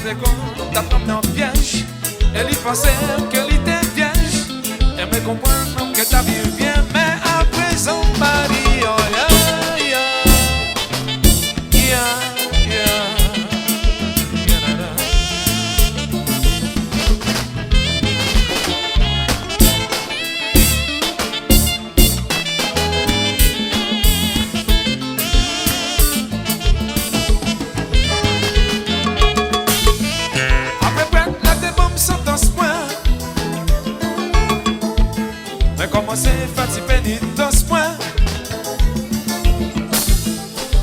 pensait qu'on t'a pris dans le piège. Elle y pensait qu'elle était vierge. Elle me comprend que ta vie vient, mais à présent, Marie, oh yeah, yeah, yeah, yeah, yeah, yeah. Commencer fatigué pénitence point.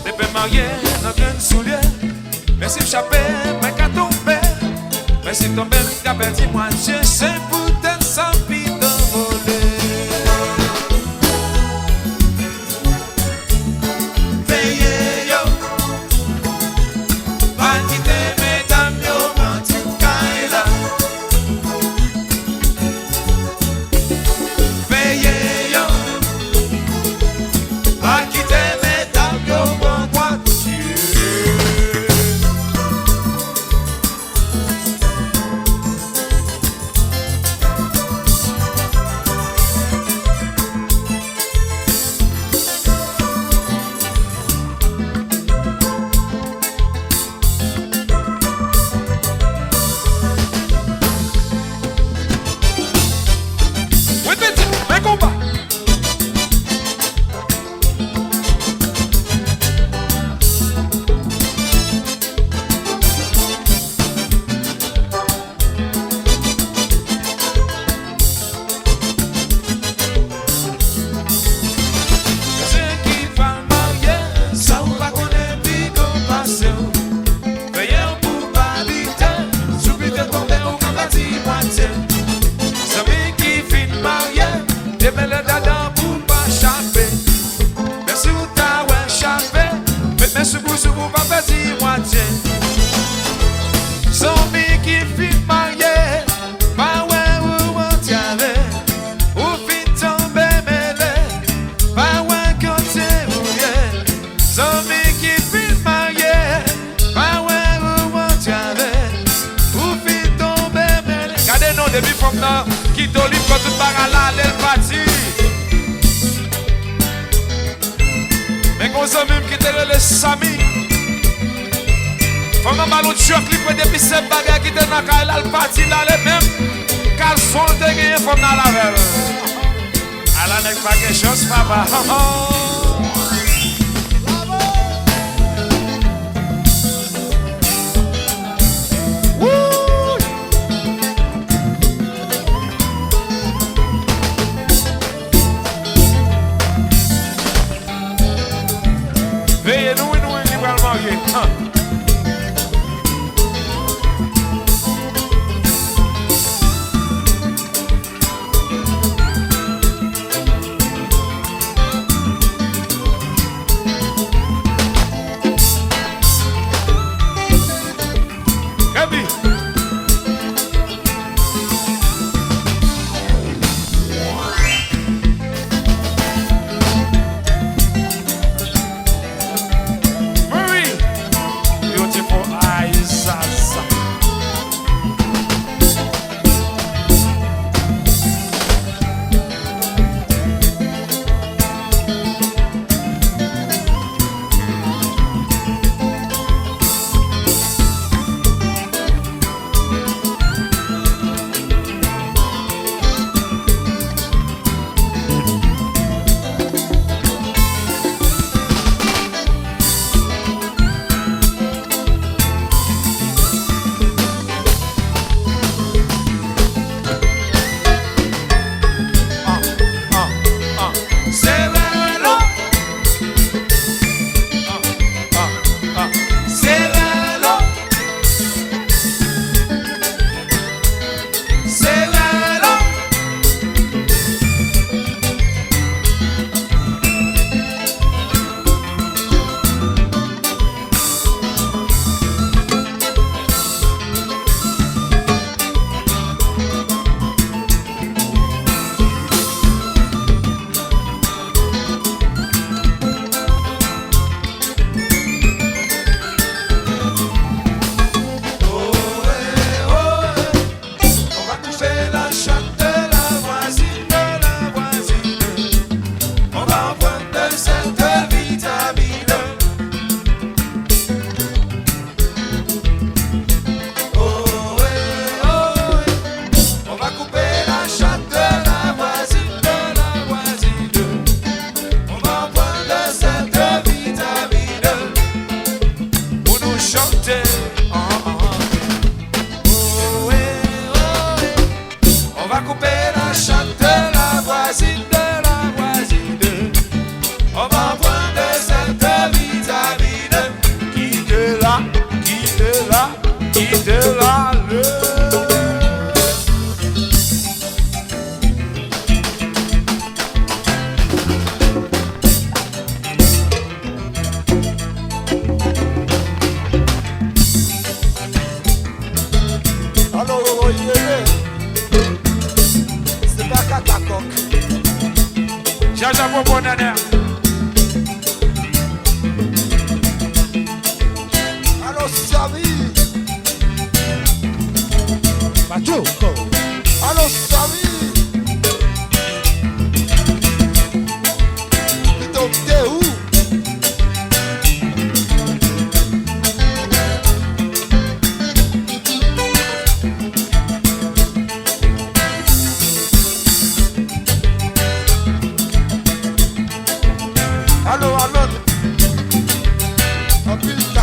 Depuis marié dans un soulier. Mais si j'chappais, mais qu'à tomber. Mais si tombé, qu'à perdu moi, j'ai 5 bouteilles sans vie d'envoler. Veillez yo, pas quitter mesdames yo, menti kaila. Qui te livre quand tout par là, elle parti. Mais qu'on s'en même qui te le sami. Faut même aller au choc, li peut depuis cette bagarre qui te n'a qu'à elle parti là, les mêmes. Caleçon te gagne, faut dans la velle. Elle n'a pas quelque chose, papa. Veillez nous et nous libéralement. ça pour bon année. Allô, Sami. Machuco. Allô, Sami. Então, Teu. Allô, allô. Appuie.